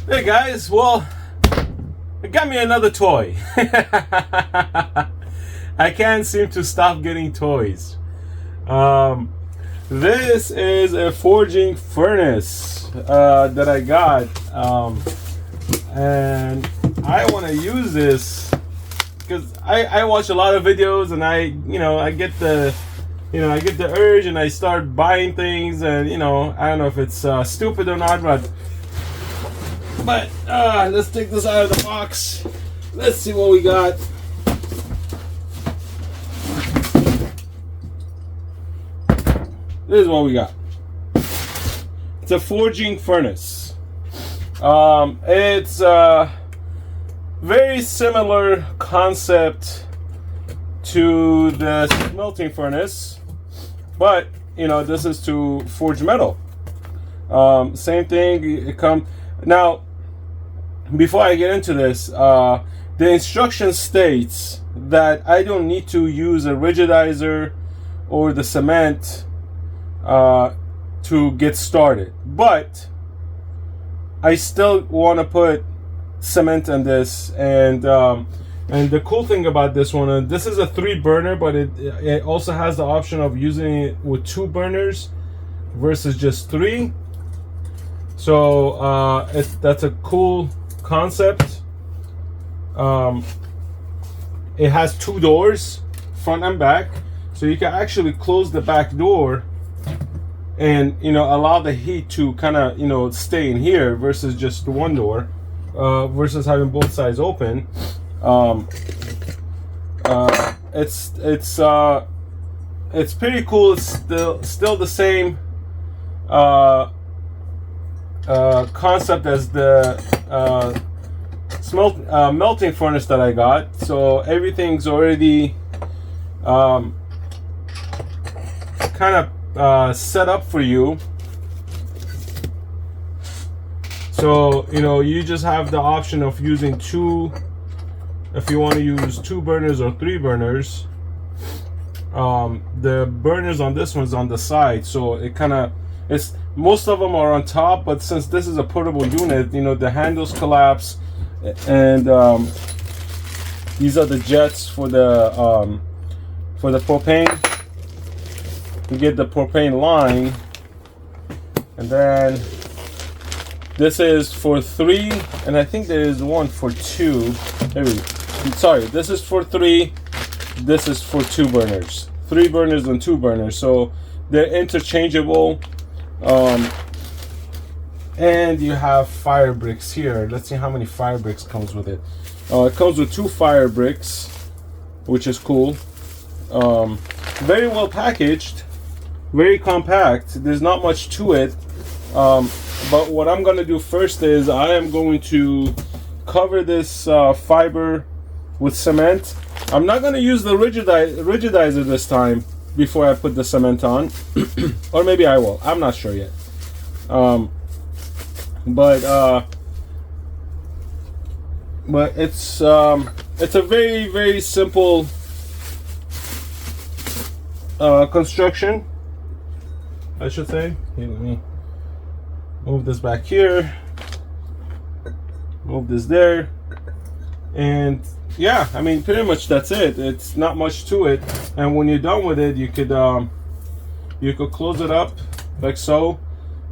Hey guys, well, it got me another toy. I can't seem to stop getting toys. Um, this is a forging furnace that I got, and I want to use this because I watch a lot of videos, and I get the urge, and I start buying things, and I don't know if it's stupid or not, but let's take this out of the box. Let's see what we got. This is what we got. It's a forging furnace. It's a very similar concept to the smelting furnace, but this is to forge metal. Same thing. It comes now. Before I get into this, the instruction states that I don't need to use a rigidizer or the cement to get started, but I still want to put cement in this, and the cool thing about this one, this is a 3-burner, but it also has the option of using it with 2 burners versus just 3. So that's a cool concept. It has 2 doors, front and back, so you can actually close the back door and allow the heat to kind of stay in here versus just one door, versus having both sides open. It's pretty cool. It's still the same concept as the melting furnace that I got. So everything's already kind of set up for you. So you just have the option of using 2, if you want to use 2 burners or 3 burners. The burners on this one's on the side, so it's most of them are on top, but since this is a portable unit, the handles collapse, and these are the jets for the propane. You get the propane line, and then this is for 3, and I think there is one for 2. Sorry, this is for 3. This is for 2 burners. 3 burners and 2 burners, so they're interchangeable. And you have fire bricks here. Let's see how many fire bricks comes with it. It comes with 2 fire bricks, which is cool. Very well packaged, very compact. There's not much to it. But what I'm going to do first is I am going to cover this fiber with cement. I'm not going to use the rigidizer this time before I put the cement on. Or maybe I will. I'm not sure yet. But it's a very, very simple construction, I should say. Here, let me move this back here, move this there, and yeah, I mean, pretty much that's it. It's not much to it, and when you're done with it, you could close it up like so,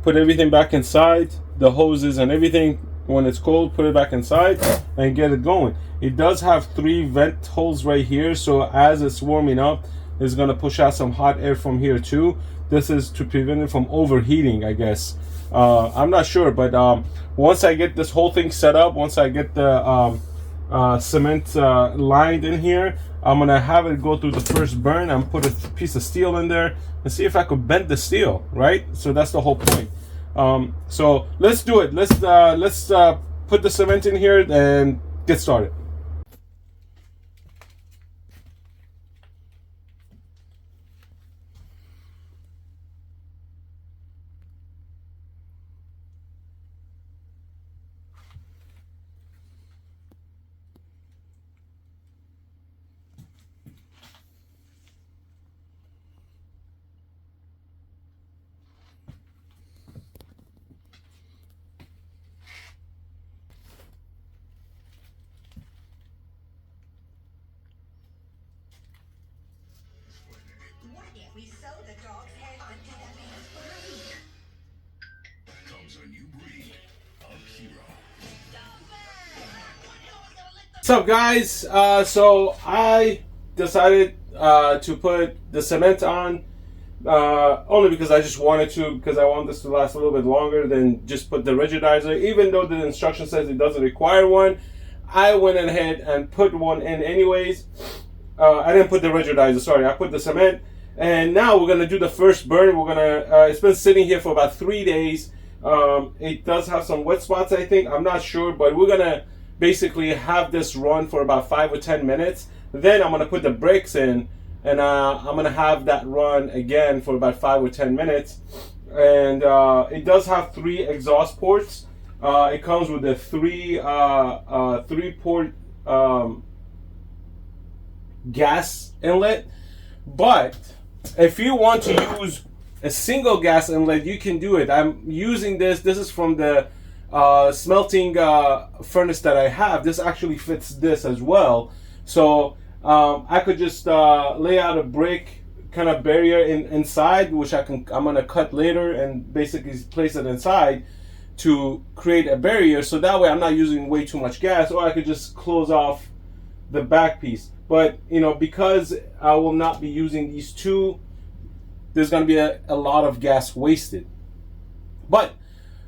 put everything back inside, the hoses and everything. When it's cold, put it back inside and get it going. It does have 3 vent holes right here, so as it's warming up, it's going to push out some hot air from here too. This is to prevent it from overheating, I guess. I'm not sure, but once I get this whole thing set up, once I get the cement lined in here, I'm going to have it go through the first burn and put a piece of steel in there and see if I could bend the steel, right? So that's the whole point. So let's do it. Let's put the cement in here and get started. What's up, guys? So I decided to put the cement on only because I just wanted to, because I want this to last a little bit longer than just put the rigidizer. Even though the instruction says it doesn't require one, I went ahead and put one in anyways. I didn't put the rigidizer, sorry, I put the cement. And now we're gonna do the first burn. We're gonna, it's been sitting here for about 3 days. It does have some wet spots, I think, I'm not sure, but we're gonna basically have this run for about 5 or 10 minutes. Then I'm gonna put the brakes in, and I'm gonna have that run again for about 5 or 10 minutes. And it does have 3 exhaust ports. It comes with a 3-port gas inlet. But if you want to use a single gas inlet, you can do it. I'm using this. This is from the smelting furnace that I have. This actually fits this as well. So I could just lay out a brick kind of barrier inside, which I'm gonna cut later and basically place it inside to create a barrier. So that way I'm not using way too much gas, or I could just close off the back piece. But you know, because I will not be using these two, there's gonna be a lot of gas wasted. But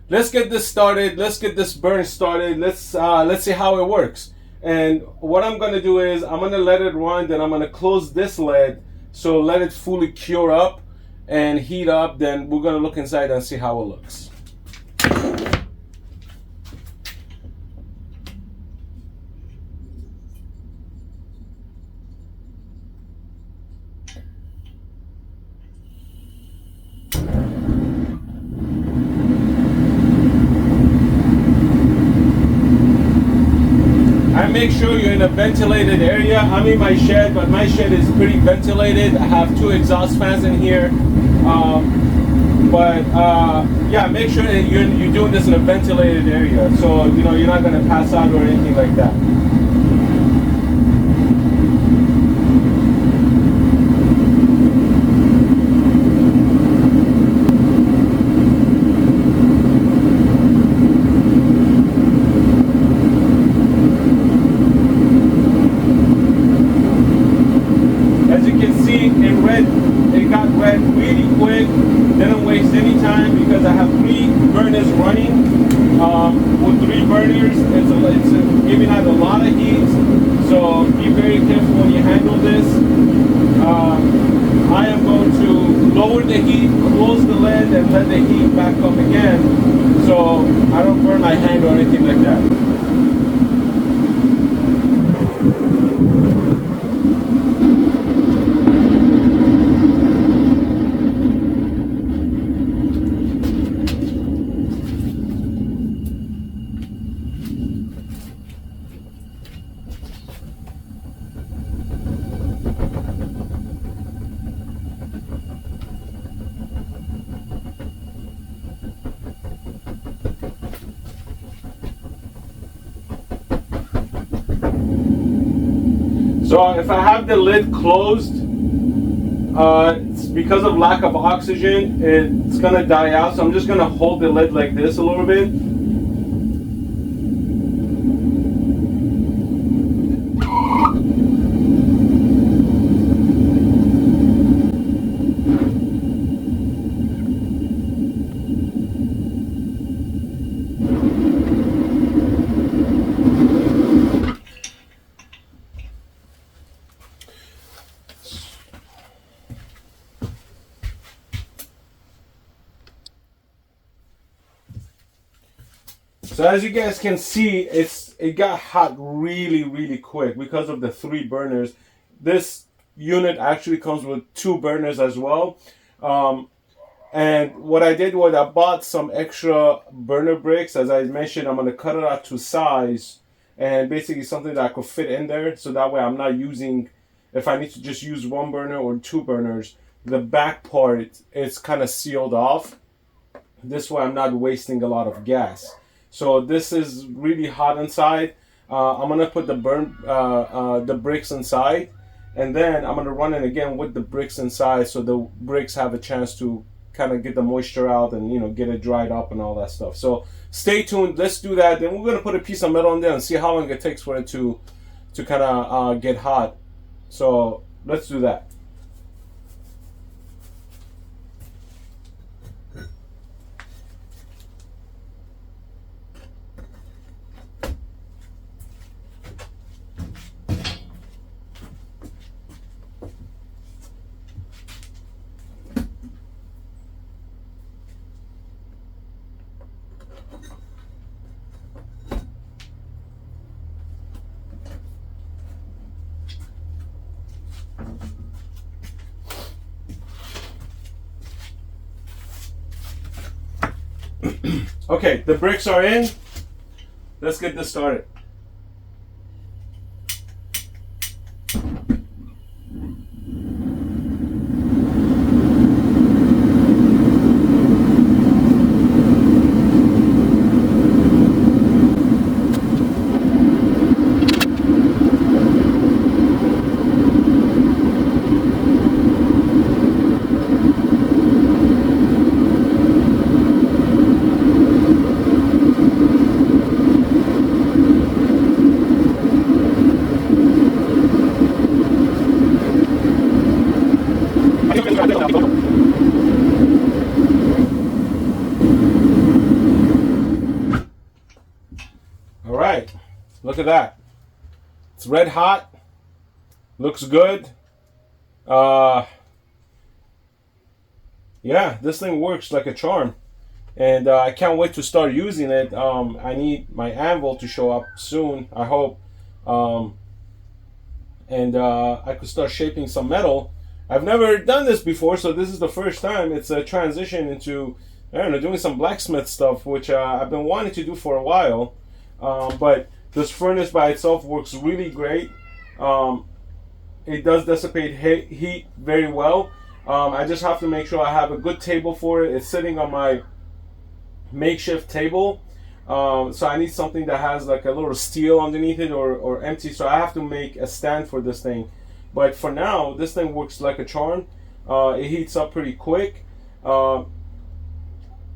let's get this started. Let's get this burn started. Let's see how it works. And what I'm gonna do is I'm gonna let it run. Then I'm gonna close this lid, so let it fully cure up and heat up. Then we're gonna look inside and see how it looks. Make sure you're in a ventilated area. I'm in my shed, but my shed is pretty ventilated. I have 2 exhaust fans in here. Yeah, make sure that you're doing this in a ventilated area, so you know you're not going to pass out or anything like that. It got red really quick, didn't waste any time because I have 3 burners running. With 3 burners, it's giving out a lot of heat, so be very careful when you handle this. I am going to lower the heat, close the lid, and let the heat back up again, so I don't burn my hand or anything like that. So if I have the lid closed, it's because of lack of oxygen, it's gonna die out. So I'm just gonna hold the lid like this a little bit. So as you guys can see, it got hot really quick because of the 3 burners. This unit actually comes with 2 burners as well. And what I did was I bought some extra burner bricks. As I mentioned, I'm going to cut it out to size and basically something that I could fit in there. So that way I'm not using, if I need to just use 1 burner or 2 burners, the back part is kind of sealed off. This way I'm not wasting a lot of gas. So this is really hot inside. I'm gonna put the bricks inside, and then I'm gonna run it again with the bricks inside, so the bricks have a chance to kind of get the moisture out and, you know, get it dried up and all that stuff. So stay tuned. Let's do that. Then we're gonna put a piece of metal in there and see how long it takes for it to kind of get hot. So let's do that. Okay, the bricks are in. Let's get this started. All right, look at that. It's red hot. Looks good. Yeah, this thing works like a charm, and I can't wait to start using it. I need my anvil to show up soon, I hope, and I could start shaping some metal. I've never done this before, so this is the first time. It's a transition into, I don't know, doing some blacksmith stuff, which I've been wanting to do for a while. But this furnace by itself works really great. It does dissipate heat very well. I just have to make sure I have a good table for it. It's sitting on my makeshift table. So I need something that has like a little steel underneath it or empty. So I have to make a stand for this thing. But for now, this thing works like a charm. It heats up pretty quick.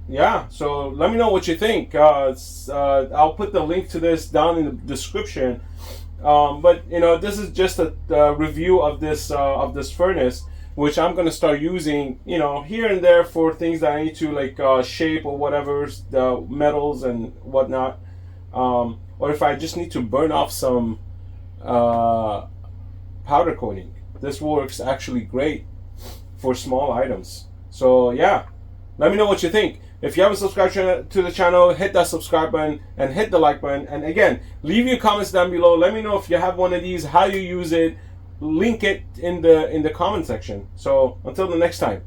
Yeah, so let me know what you think. I'll put the link to this down in the description. But you know, this is just a review of this furnace, which I'm gonna start using, you know, here and there for things that I need to like shape or whatever, the metals and whatnot, or if I just need to burn off some powder coating. This works actually great for small items. So yeah, let me know what you think. If you haven't subscribed to the channel, hit that subscribe button and hit the like button. And again, leave your comments down below. Let me know if you have one of these, how you use it. Link it in the comment section. So until the next time,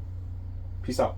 peace out.